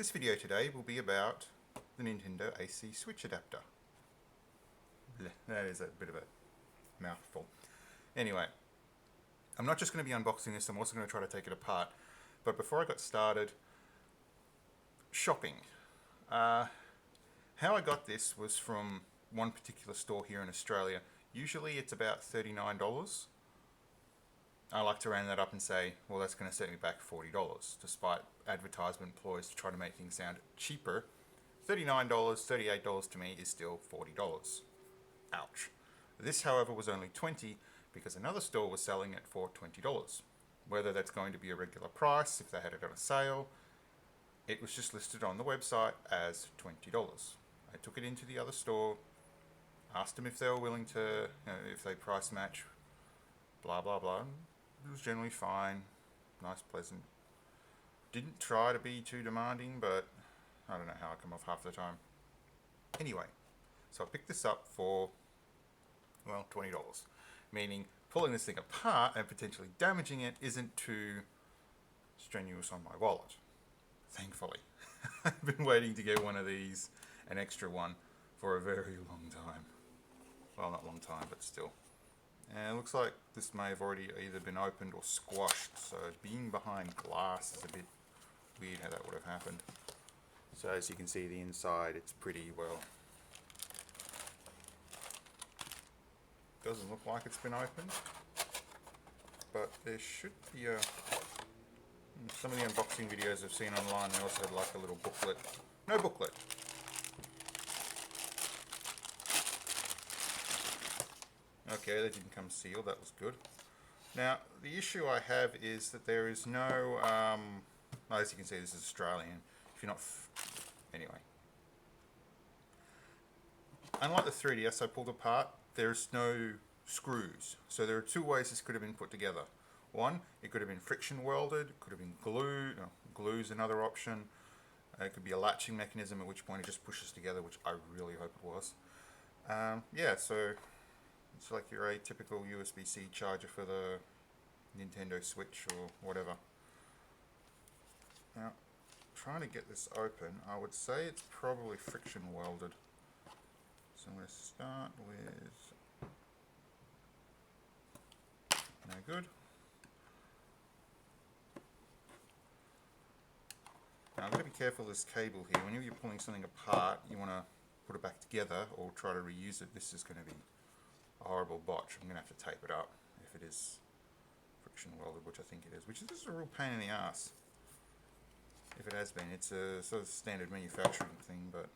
This video today will be about the Nintendo AC Switch adapter. That is a bit of a mouthful. Anyway, I'm not just going to be unboxing this, I'm also going to try to take it apart. But before I got started, shopping. How I got this was from one particular store here in Australia. Usually it's about $39. I like to round that up and say, well, that's going to set me back $40, despite advertisement ploys to try to make things sound cheaper. $39, $38 to me is still $40. Ouch. This, however, was only $20 because another store was selling it for $20. Whether that's going to be a regular price, if they had it on a sale, it was just listed on the website as $20. I took it into the other store, asked them if they were willing to, if they price match, blah blah blah. It was generally fine, nice, pleasant. Didn't try to be too demanding, but I don't know how I come off half the time. Anyway, so I picked this up for, well, $20, meaning pulling this thing apart and potentially damaging it isn't too strenuous on my wallet, thankfully. I've been waiting to get one of these, an extra one, for a very long time. Well, not long time, but still. And it looks like this may have already either been opened or squashed, so being behind glass is a bit weird how that would have happened. So as you can see, the inside, it's pretty well. Doesn't look like it's been opened, but there should be a... Some of the unboxing videos I've seen online, they also had like a little booklet. No booklet. Okay, that didn't come sealed, that was good. Now, the issue I have is that there is no, as you can see, this is Australian. If you're not, anyway. Unlike the 3DS I pulled apart, there's no screws. So there are two ways this could have been put together. One, it could have been friction welded, it could have been glued. No, glue's another option. It could be a latching mechanism, at which point it just pushes together, which I really hope it was. Yeah, so it's like your typical USB-C charger for the Nintendo Switch or whatever. Now, trying to get this open, I would say it's probably friction welded. So I'm going to start with... No good. Now, I've got to be careful of this cable here. Whenever you're pulling something apart, you want to put it back together or try to reuse it. This is going to be a horrible botch. I'm going to have to tape it up if it is friction welded, which I think it is, which is a real pain in the ass. If it has been, it's a sort of standard manufacturing thing, but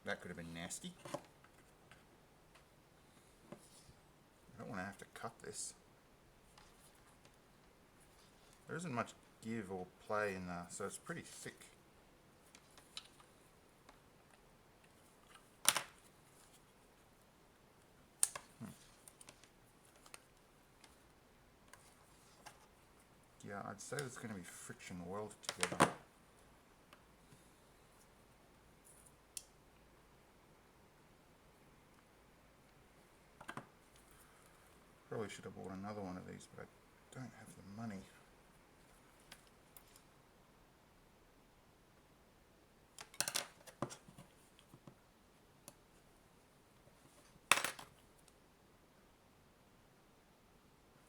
that could have been nasty. I don't want to have to cut this. There isn't much give or play in there, so it's pretty thick. Yeah, I'd say it's going to be friction welded together. Probably should have bought another one of these, but I don't have the money.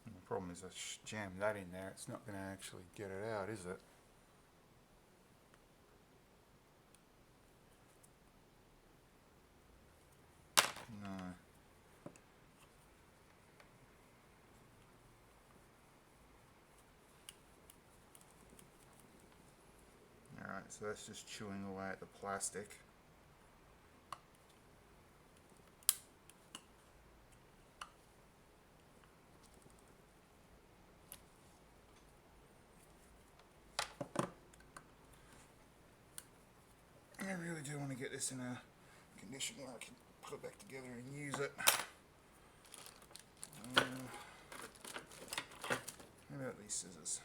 The problem is I jam that in there, it's not going to actually get it out, is it? No. Alright, so that's just chewing away at the plastic. I really do want to get this in a condition where I can put it back together and use it. How about these scissors?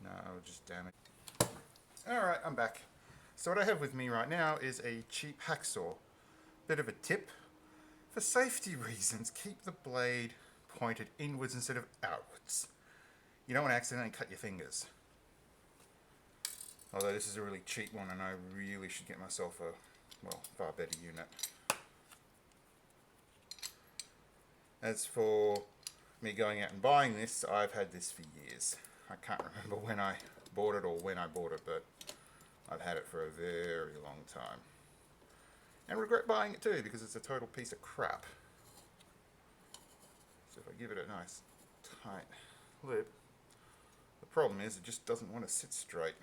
No, just damn it. Alright, I'm back. So what I have with me right now is a cheap hacksaw. Bit of a tip. For safety reasons, keep the blade pointed inwards instead of outwards. You don't want to accidentally cut your fingers. Although this is a really cheap one and I really should get myself a, well, far better unit. As for me going out and buying this, I've had this for years. I can't remember when I bought it or when I bought it, but I've had it for a very long time. And regret buying it too, because it's a total piece of crap. So if I give it a nice tight lip, the problem is it just doesn't want to sit straight.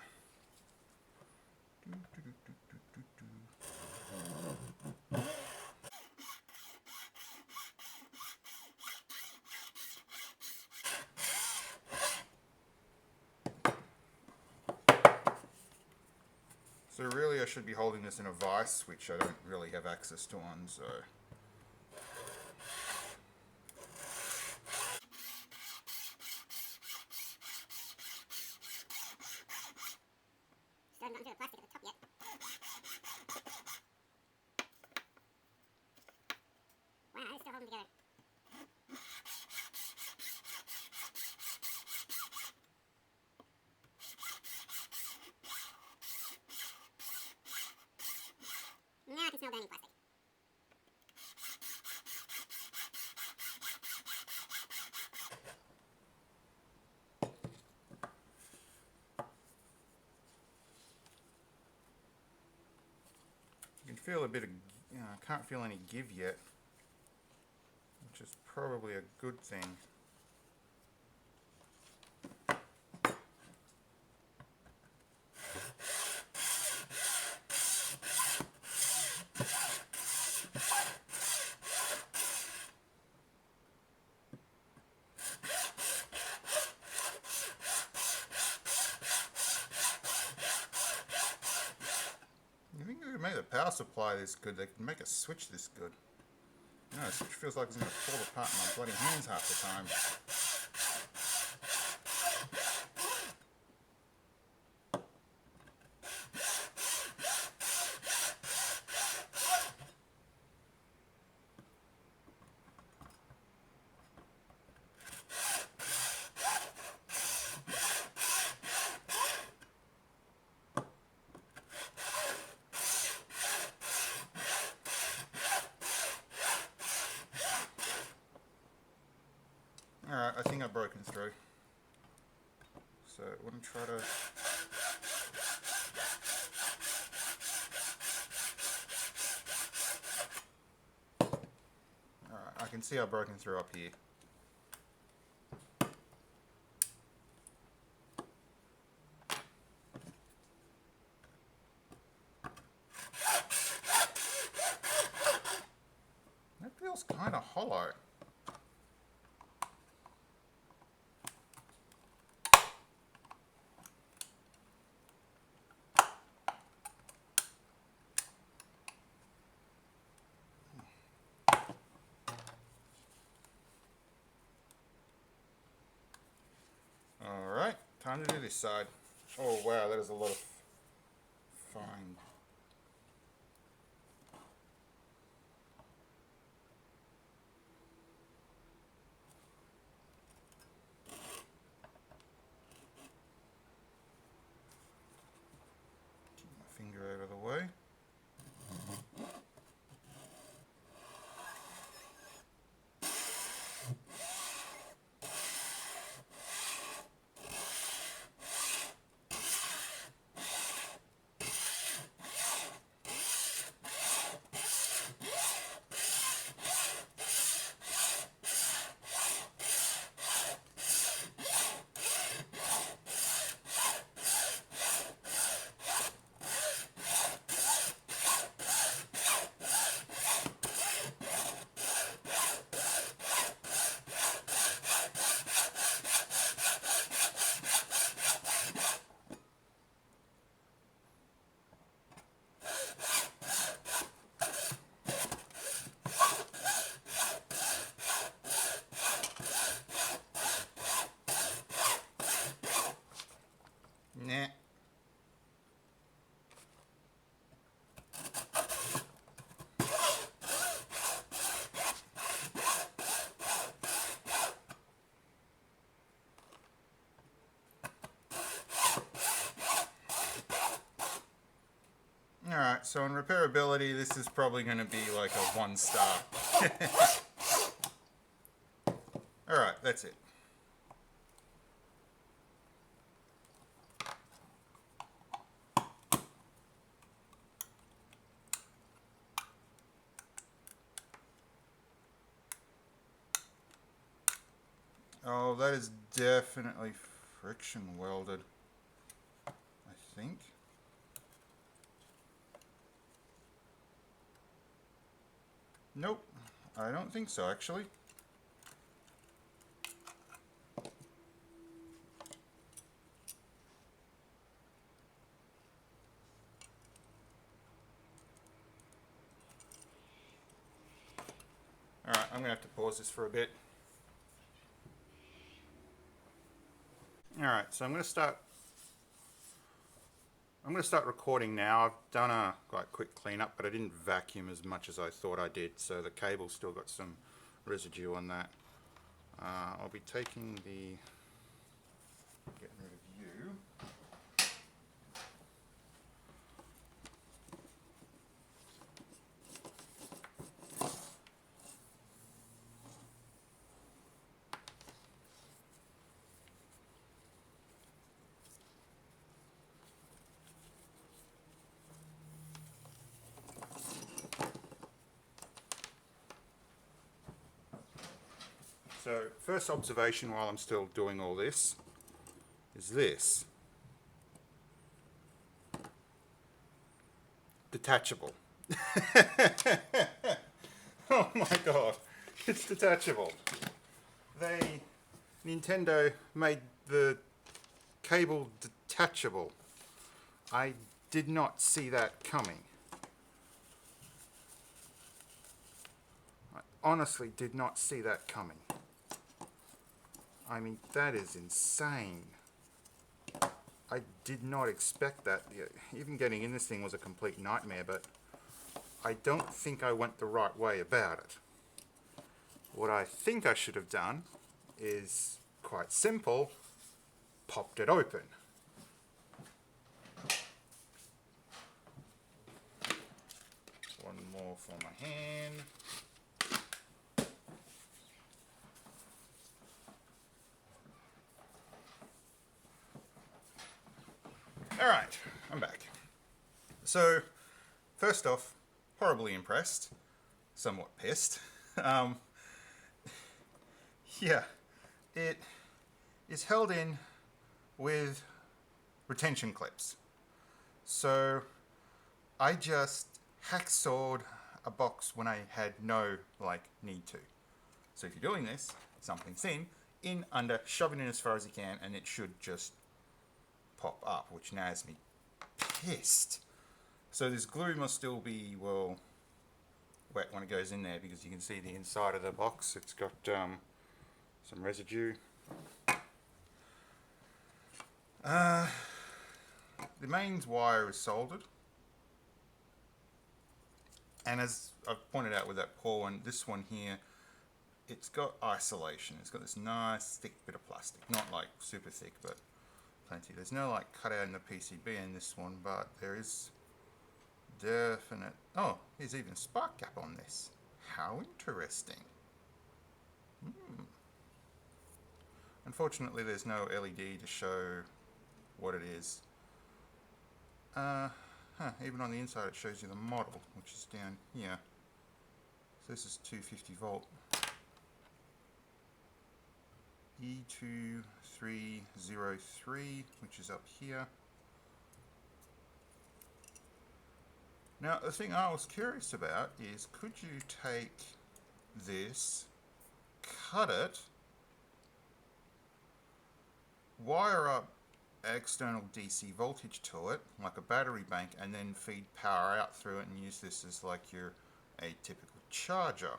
So really I should be holding this in a vise, which I don't really have access to one, so... Still haven't gotten to the plastic at the top yet. Wow, it's still holding together. Now I can smell burning plastic. You can feel a bit of, I can't feel any give yet, which is probably a good thing. You think they could make the power supply this good? They could make a switch this good. You know, the switch feels like it's going to fall apart in my bloody hands half the time. Alright, I think I've broken through. So I want to try to... Alright, I can see I've broken through up here. That feels kind of hollow. Alright, time to do this side. Oh wow, that is a lot of fine. Keep my finger out of the way. So in repairability, this is probably going to be like a 1 star. Alright, that's it. Oh, that is definitely friction welded, I think. Nope, I don't think so actually. Alright, I'm going to have to pause this for a bit. Alright, so I'm going to start recording now. I've done a quick cleanup, but I didn't vacuum as much as I thought I did, so the cable's still got some residue on that. I'll be taking the... getting rid of you. So, first observation while I'm still doing all this is this. Detachable. Oh my god, it's detachable. Nintendo made the cable detachable. I did not see that coming. I honestly did not see that coming. I mean, that is insane. I did not expect that. Even getting in this thing was a complete nightmare, but I don't think I went the right way about it. What I think I should have done is quite simple, popped it open. One more for my hand. Alright, I'm back. So, first off, horribly impressed, somewhat pissed. Yeah, it is held in with retention clips. So, I just hacksawed a box when I had no, need to. So if you're doing this, something thin, in, under, shove it in as far as you can, and it should just pop up, which now has me pissed. So this glue must still be, well, wet when it goes in there, because you can see the inside of the box. It's got some residue. The mains wire is soldered. And as I've pointed out with that poor one, this one here, it's got isolation. It's got this nice thick bit of plastic. Not like super thick, but plenty. There's no cutout in the PCB in this one, but there is definite... Oh, there's even spark gap on this. How interesting. Unfortunately, there's no LED to show what it is. Even on the inside it shows you the model, which is down here. So this is 250 volt. E2303, which is up here. Now, the thing I was curious about is, could you take this, cut it, wire up external DC voltage to it, like a battery bank, and then feed power out through it and use this as your atypical charger?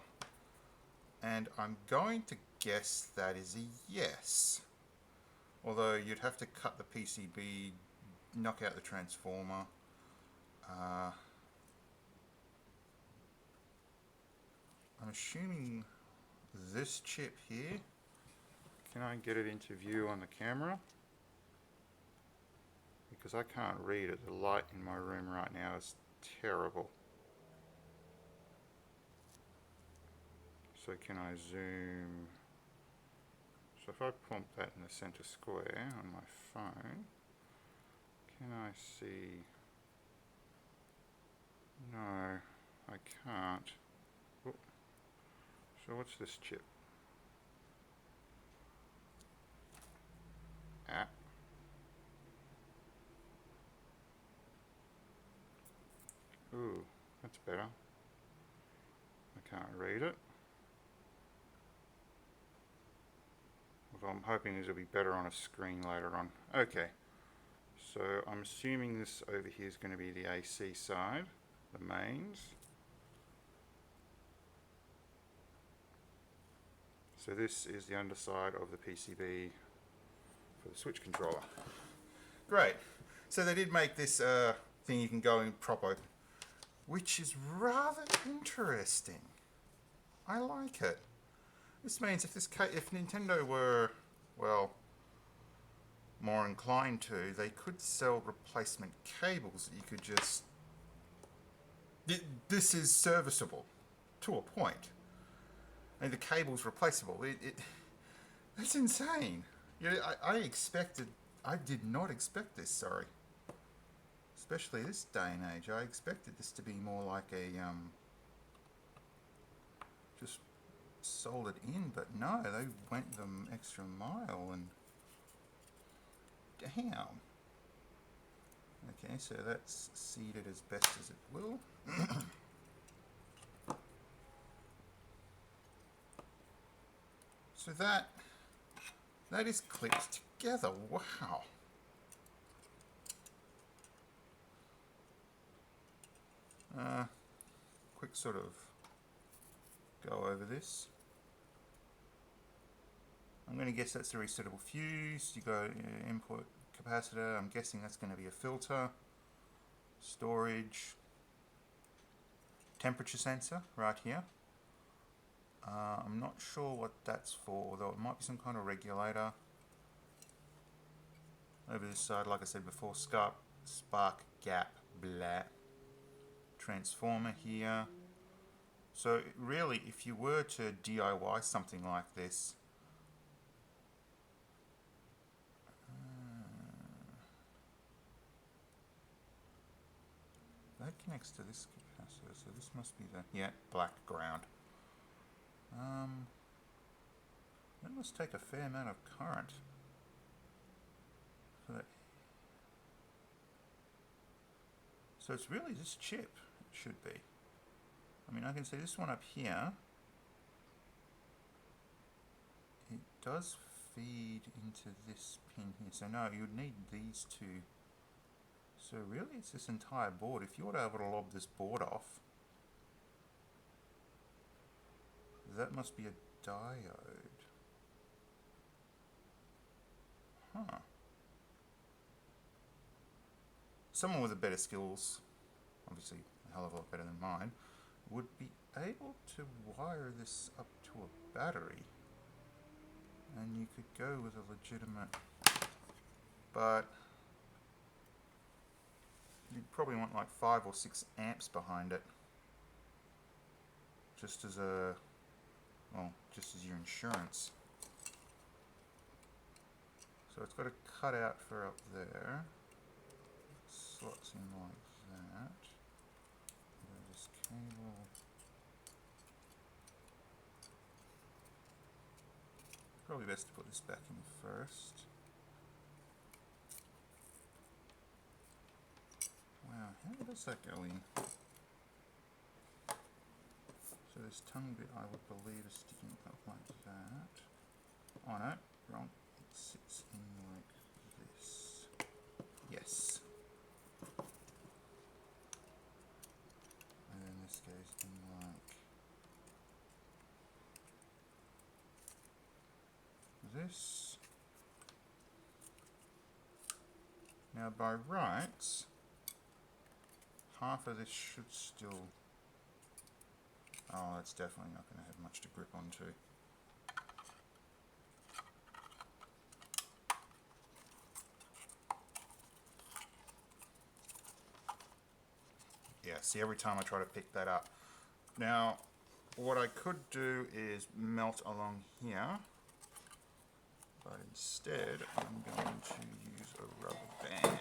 And I'm going to guess that is a yes. Although you'd have to cut the PCB, knock out the transformer. I'm assuming this chip here. Can I get it into view on the camera? Because I can't read it. The light in my room right now is terrible. So can I zoom? So if I plump that in the center square on my phone, can I see? No, I can't. Oh. So what's this chip? Ah. Ooh, that's better. I can't read it. Well, I'm hoping this will be better on a screen later on. Okay, so I'm assuming this over here is going to be the AC side, the mains. So this is the underside of the PCB for the switch controller. Great. So they did make this thing you can go in prop open, which is rather interesting. I like it. This means if Nintendo were, well, more inclined to, they could sell replacement cables that you could just... This is serviceable to a point. And the cable's replaceable. That's insane. You know, I did not expect this, sorry. Especially this day and age. I expected this to be more like a, just soldered in, but no, they went the extra mile and damn. Okay, so that's seated as best as it will. So that is clipped together. Wow. Quick sort of go over this. I'm going to guess that's a resettable fuse. You go input capacitor. I'm guessing that's going to be a filter. Storage. Temperature sensor right here. I'm not sure what that's for, though it might be some kind of regulator. Over this side, like I said before, spark gap, blah. Transformer here. So really, if you were to DIY something like this, that connects to this capacitor, so this must be the, yeah, black ground. That must take a fair amount of current. So it's really this chip, it should be. I mean, I can see this one up here. It does feed into this pin here. So no, you'd need these two. So really it's this entire board. If you were able to lob this board off, that must be a diode. Huh. Someone with a better skills, obviously a hell of a lot better than mine, would be able to wire this up to a battery. And you could go with a legitimate, but you'd probably want like 5 or 6 amps behind it. Just as a, well, just as your insurance. So it's got a cutout for up there. Slots in like that. This cable. Probably best to put this back in first. Wow, how does that go in? So this tongue bit I would believe is sticking up like that. Oh no, wrong. It sits in like this. Yes. And then this goes in like this. Now by rights, half of this should still... Oh, that's definitely not going to have much to grip onto. Yeah, Yeah, see, every time I try to pick that up. Now, what I could do is melt along here, but instead I'm going to use a rubber band.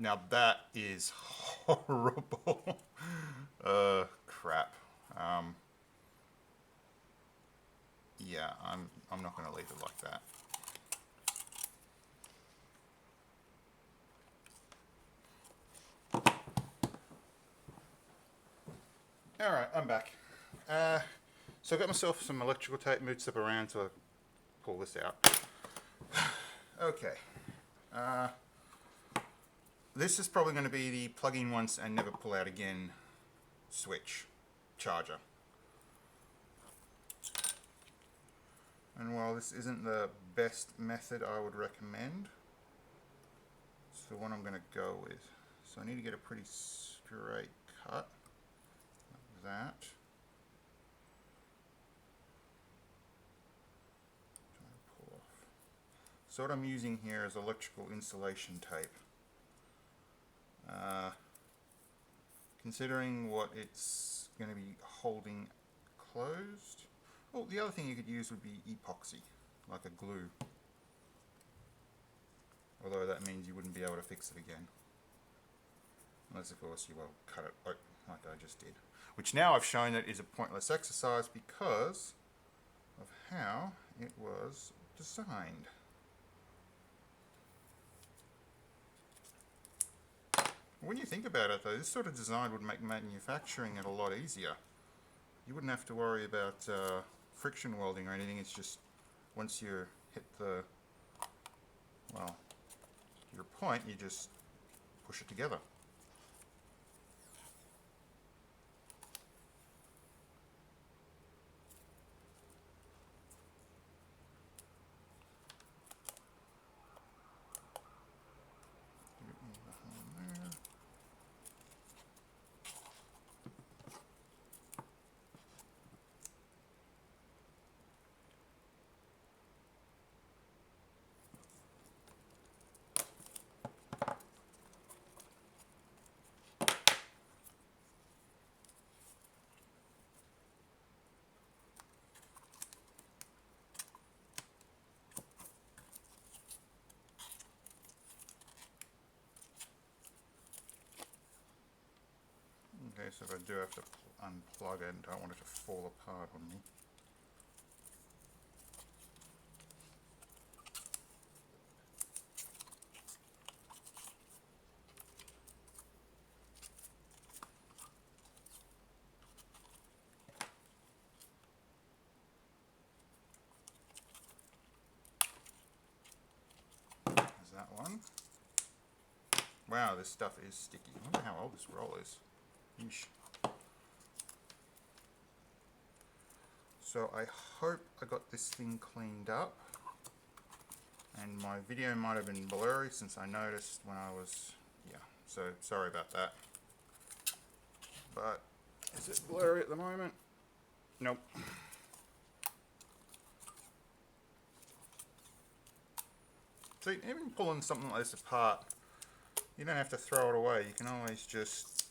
Now that is horrible. Crap. Yeah, I'm not going to leave it like that. Alright, I'm back. So I got myself some electrical tape, moved stuff around to pull this out. Okay. This is probably going to be the plug in once and never pull out again switch charger. And while this isn't the best method I would recommend, it's the one I'm going to go with. So I need to get a pretty straight cut, like that. Pull off. So what I'm using here is electrical insulation tape. Considering what it's going to be holding closed. Oh, the other thing you could use would be epoxy, like a glue. Although that means you wouldn't be able to fix it again. Unless, of course, you will cut it like I just did. Which now I've shown that is a pointless exercise because of how it was designed. When you think about it though, this sort of design would make manufacturing it a lot easier. You wouldn't have to worry about friction welding or anything. It's just once you hit the, well, your point, you just push it together. Okay, so if I do have to unplug it, I don't want it to fall apart on me. There's that one. Wow, this stuff is sticky. I wonder how old this roll is. Yeesh. So I hope I got this thing cleaned up. And my video might have been blurry since I noticed when I was, yeah, so sorry about that. But is it blurry at the moment? Nope. See, even pulling something like this apart, you don't have to throw it away. You can always just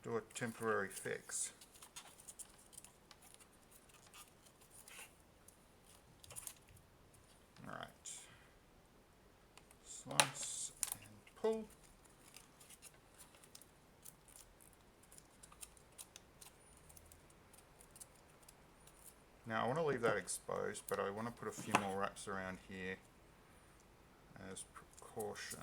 do a temporary fix. Alright. Slice and pull. Now I want to leave that exposed, but I want to put a few more wraps around here as precaution.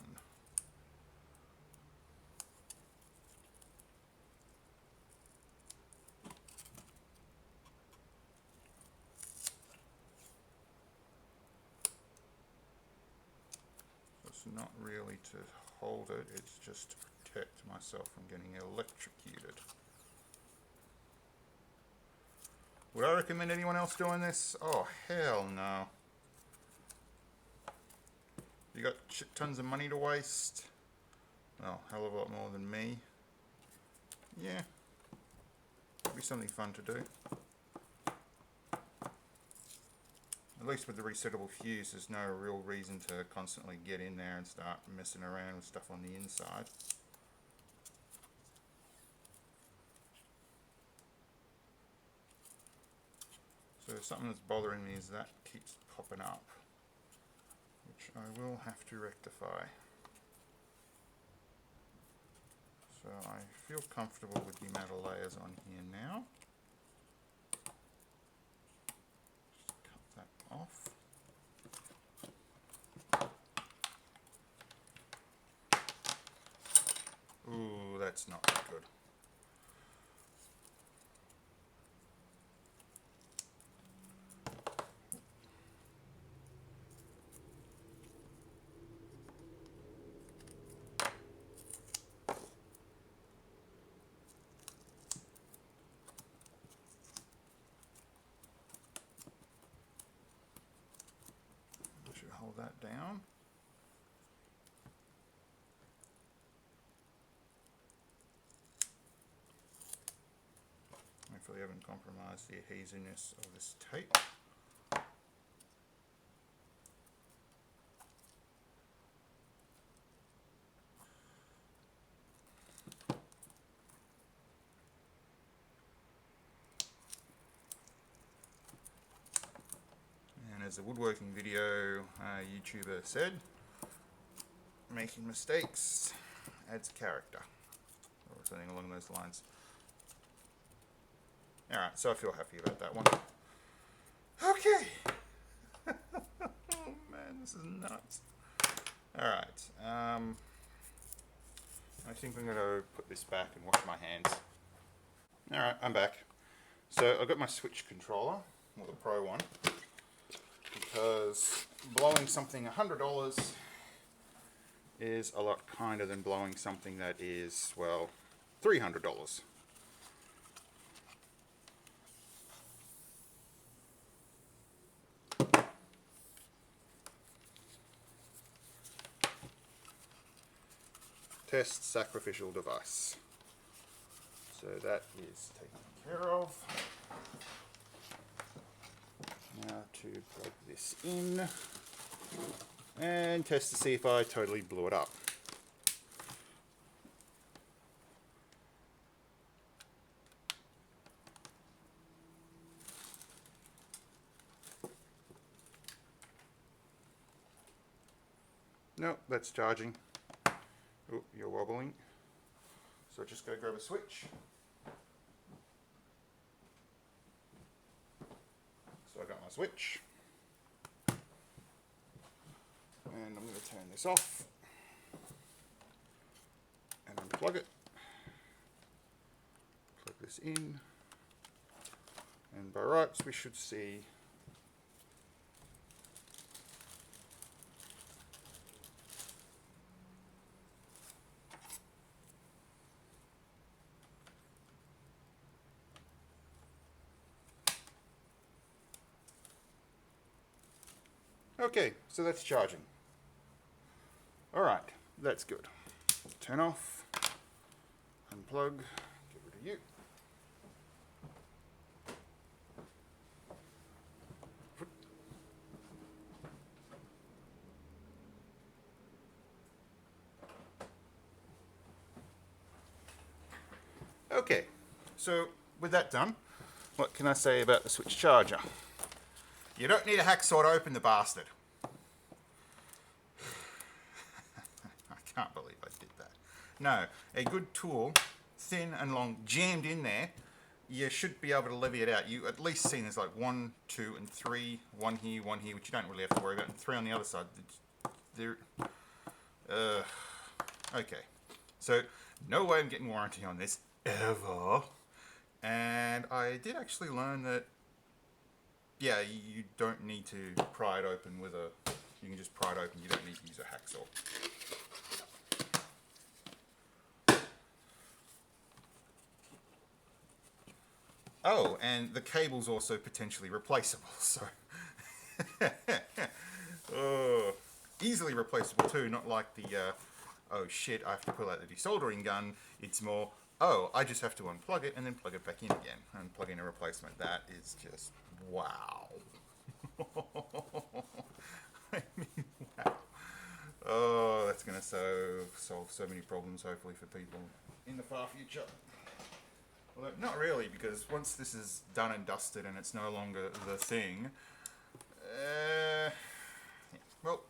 It's not really to hold it, it's just to protect myself from getting electrocuted. Would I recommend anyone else doing this? Oh, hell no. You got shit tons of money to waste? Well, hell of a lot more than me. Yeah. It'd be something fun to do. At least with the resettable fuse, there's no real reason to constantly get in there and start messing around with stuff on the inside. So something that's bothering me is that keeps popping up, which I will have to rectify. So I feel comfortable with the amount of layers on here now. Just cut that off. Ooh, that's not good. I should hold that down. Hopefully I haven't compromised the adhesiveness of this tape. And as the woodworking video YouTuber said, making mistakes adds character, or something along those lines. Alright, so I feel happy about that one. Okay. Oh man, this is nuts. Alright, I think I'm going to put this back and wash my hands. Alright, I'm back. So I've got my Switch controller, or the Pro one, because blowing something $100 is a lot kinder than blowing something that is, well, $300. Test sacrificial device. So that is taken care of. Now to plug this in and test to see if I totally blew it up. Nope, that's charging. Oh, you're wobbling. So just go grab a switch. So I got my switch. And I'm going to turn this off. And unplug it. Plug this in. And by rights we should see okay, so that's charging. Alright, that's good. Turn off, unplug, get rid of you. Okay, so with that done, what can I say about the Switch charger? You don't need a hacksaw to open the bastard. I can't believe I did that. No, a good tool, thin and long, jammed in there, you should be able to levy it out. You at least seen there's like 1, 2, and 3, one here, which you don't really have to worry about, and 3 on the other side. There, okay, so no way I'm getting warranty on this ever. And I did actually learn that, yeah, you don't need to pry it open with a, you can just pry it open, you don't need to use a hacksaw. Oh, and the cable's also potentially replaceable, so. Oh, easily replaceable too, not like the, oh shit, I have to pull out the desoldering gun. It's more, oh, I just have to unplug it and then plug it back in again and plug in a replacement. That is just, wow. I mean, wow. Oh, that's going to solve so many problems, hopefully, for people in the far future. Well, not really, because once this is done and dusted and it's no longer the thing, yeah. Well,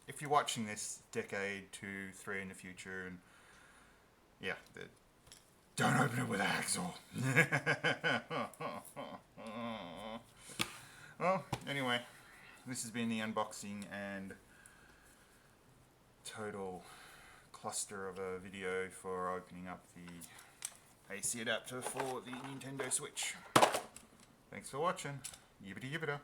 if you're watching this decade, 2, 3 in the future, and yeah, don't open it with a hacksaw. Well, anyway, this has been the unboxing and total cluster of a video for opening up the AC adapter for the Nintendo Switch. Thanks for watching. Yibbity yibbita.